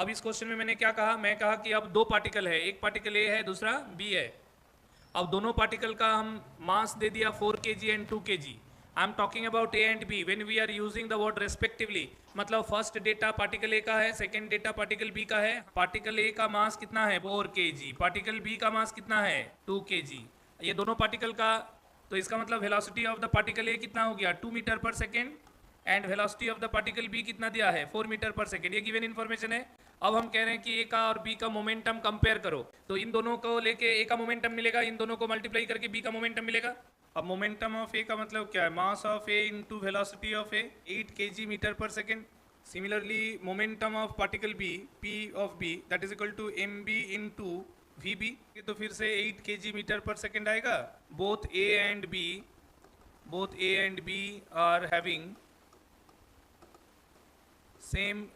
अब इस क्वेश्चन में मैंने क्या कहा, मैं कहा कि अब दो पार्टिकल है, एक पार्टिकल ए है दूसरा बी है। अब दोनों पार्टिकल का हम मास दे दिया 4 kg and 2 kg। I am talking about A and B when we are using the word respectively, मतलब फर्स्ट डेटा पार्टिकल ए का है, सेकंड डेटा पार्टिकल बी का है। पार्टिकल ए का मास कितना है 4 kg, पार्टिकल बी का मास कितना है 2 kg। ये दोनों पार्टिकल का, तो इसका मतलब velocity of the particle A कितना हो गया 2 मीटर पर second and velocity of the particle B कितना दिया है 4 मीटर पर सेकेंड। ये गिवन इन्फॉर्मेशन है। अब हम कह रहे हैं कि ए का और बी का मोमेंटम कंपेयर करो, तो इन दोनों को लेके ए का मोमेंटम मिलेगा, इन दोनों को मल्टीप्लाई करके बी का मोमेंटम मिलेगा। अब मोमेंटम ऑफ ए का मतलब क्या है, mass of A into velocity of A 8 kg metre पर second. Similarly momentum of particle B P of B that is equal to M B into V B, तो फिर से 8 kg मीटर पर second आएगा। Both A and B are having same